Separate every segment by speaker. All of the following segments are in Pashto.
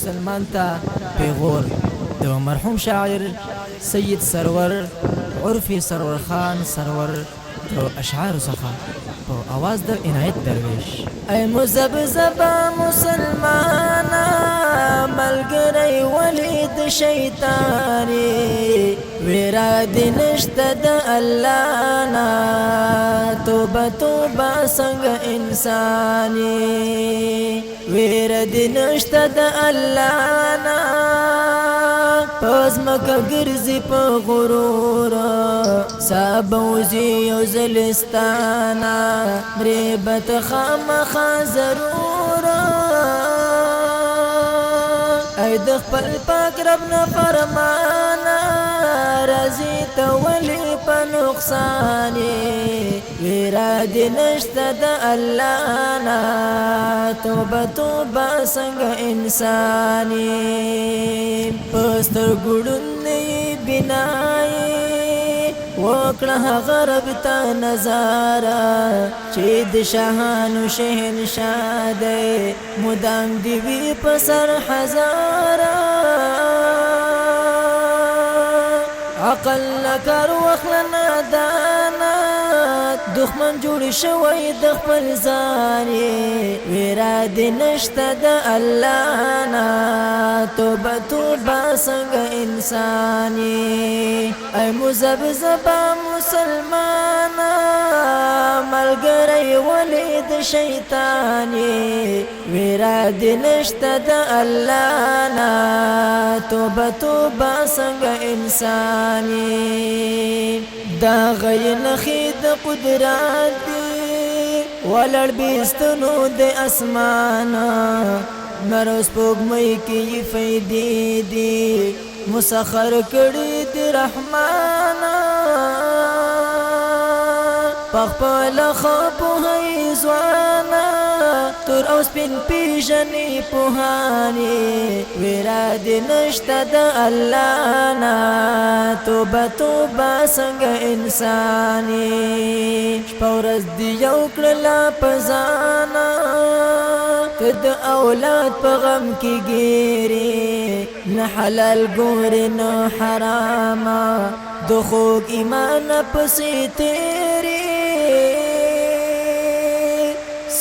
Speaker 1: مسلمان تا پیغور د مرحوم شاعر سید سرور عرفي سرور خان سرور د اشعار څخه په आवाज د عنایت درویش. ای مزبزبا مسلمانا ملګری ولید شیطانی ویرا دی نشته د الله نا توبه توبه څنګه انسانی ویرا دی نشته د الله نا پس مکه ګرځي په غرور سابوزي او زلستانا مریبت خامخا ضرور ای د خپل پاک رب نه فرمانا رضی ته ولی په نقصانی ویرا دی نشته د الله نا توبه توبه څنګه انسانی پستر ګړندې بنای وکړه غرب ته نظاره چې د شاهانو شهنشاه دی مدام دی وی په سر هزاره عقل لکر وخلنا دانا دښمن جوړ شوی د خپل ځانې ویرا دی نشته د الله نه توبه توبه څنګه انساني ای مزبزبا مسلمانا ملګری ولې د شیطاني ویرا دی نشته د الله نه توبه توبه څنګه انساني دا غي نخي د قدرت دی ولړ بیستنو د اسمانا مروز پوګمې کې فائدې دي مسخر کړي دی رحمانا پخپل خپو هي زوانا تور او سپین پیژنې پوهانی ویرا دی نشته د الله نه توبه توبه څنګه انساني شپه ورځ دی یو کړله په ځانا که د اولاد په غم کې ګیري نه حلال ګوري نه حراما د خوږ ایمان پسې تیری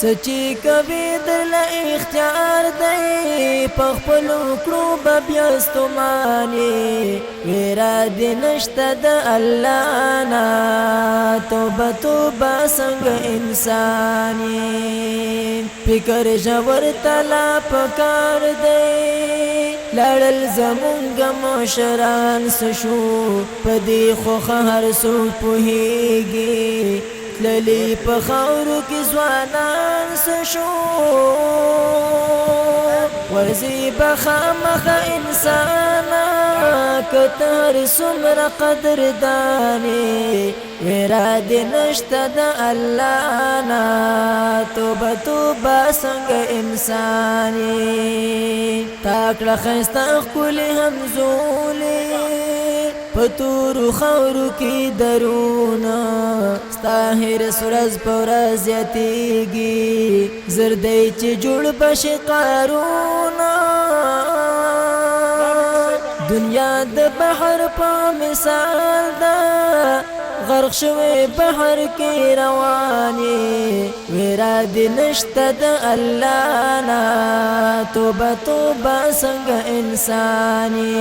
Speaker 1: سچی کوي دل اختیار دی پخپلو کړو به بیا ستوماني ویرا دی نشته د الله نه توبه توبه څنګه انساني فکر ژور تلا پکار دی لړل زمونږ مشران سشو پدې خو هر څوک پوهیږي للی په خاورو کې ځوانان سشو ورزي بخامخ انسانا کتر سمر قدر داني ویرا دی نشته د الله نه توبه توبه څنګه انساني تاکړه خسته خپلې همزولې پتور خورو کی درونا ستاهر سورز پورز یتیگی زردی چی جوڑ بش قارونا دنیا د بحر پا مثال دا غرق شوی بحر کی روانی ویرا دی نشته د الله نه توبه توبه څنګه انساني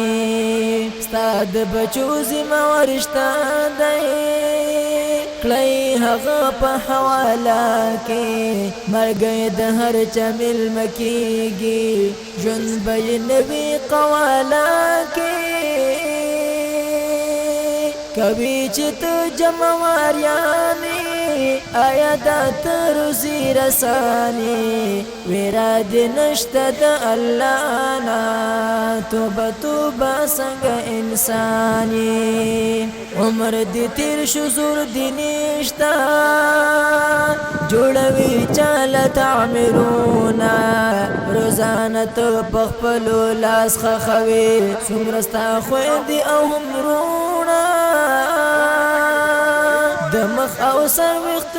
Speaker 1: ستا د بچو ذمه ورشته دی کړی هغه په حواله کې مرګی د هر چا مېلمه کېږي ژوند به یې نوي قواله کې کبھی چت جمواریانی آیا دا تروزی رسانی ویرا دی نشته د الله نه توبه توبه څنګه انساني عمر دی تیر شو زور دی نشته جوړوي چاله تعمرونا روزانه ته په خپلو لاس خخوي څومره ستا خویندې او هم وروڼه د مخ او سر وخت